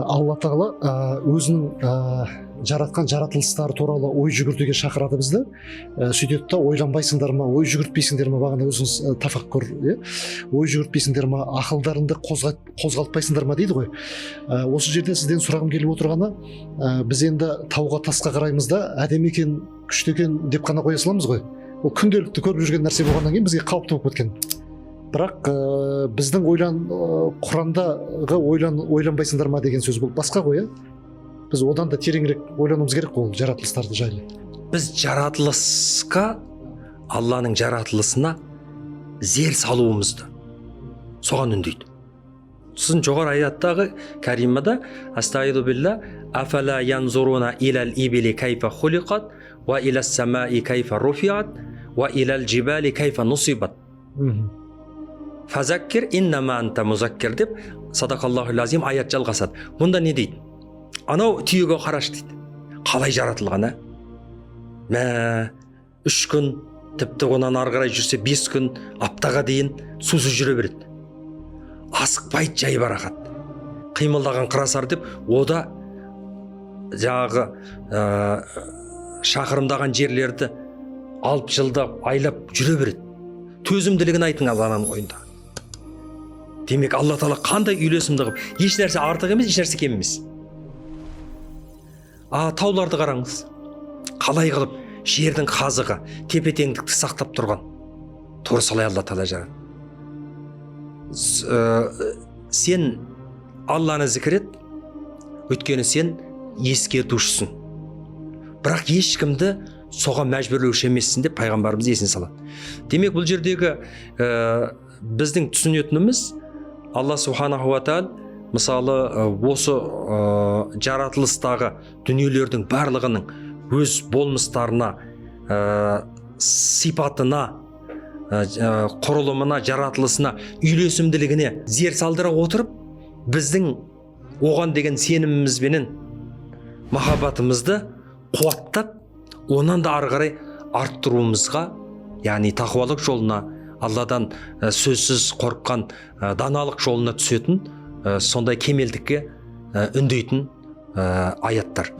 Алла тағала өзінің жаратқан жаратылыстары туралы ой жүгіртуге шақырады бізді. Сөйтеді да ойланбайсыңдар ма, ой жүгіртпейсіңдер ма, бағана өзіңіз тафаккур, ой жүгіртпейсіңдер ма, ақылдарыңды қозғалтпайсыңдар ма дейді ғой. Осы жерде сізден сұрағым келіп отырғаны, біз енді тауға тасқа қараймыз да, әдемі екен, күшті екен деп қана қоя саламыз ғой. Ол күнделікті көріп жүрген нәрсе болғаннан кейін бізге қалыпты болып кеткен. Бірақ біздің Құрандағы ойланбайсыңдар ма деген сөз бұл басқа ғой. Біз одан да тереңірек ойлануымыз керек қой жаратылыстарды жайлы. Біз жаратылысқа, Алланың жаратылысына зер салуымызды соған үндейді. Сіздің жоғары аяттағы кәримада астағиду билла афала янзуруна илал ибили кайфа хулиқат ва илас самаи кайфа руфиат ва илал джибали кайфа нусибат фазаккир иннама анта музаккир деп садақаллаху лазим аят жалғасады. Мұнда не дейді? Анау түйеге қараш дейді. Қалай жаратылған, мә 3 күн, тіпті онан ары қарай жүрсе 5 күн, аптаға дейін сусыз жүре береді. Асықпайды, жай барақат. Қимылдаған қырасар деп, ода жаңағы шақырымдаған жерлерді алып жылдап, айлап жүре береді. Төзімділігін айтыңыз Алланың ойында. Демек, Алла Тағала қандай үйлесімді қылып, еш нәрсе артық емес, еш нәрсе кем емес. Тауларды қараңыз. Қалай қылып жердің қазығы, тепе-теңдікті сақтап тұрған. Тура солай Алла Тағала жаратты. Сен Алланы зікір ет, өйткені сен ескертушісің. Бірақ ешкімді соған мәжбүрлеуші емессің деп пайғамбарымыз есіне салады. Демек, бұл жердегі біздің түсінетініміз Алла Субханаху ва Тағала мысалы осы жаратылыстағы дүниелердің барлығының өз болмыстарына, сипатына, құрылымына, жаратылысына, үйлесімділігіне зер салдыра отырып, біздің оған деген сенімімізбенен махаббатымызды қуаттап, онан да ары қарай арттыруымызға, яғни тақуалық жолына, Алладан сөзсіз қорыққан даналық жолына түсетін сондай кемелдікке үндейтін аяттар.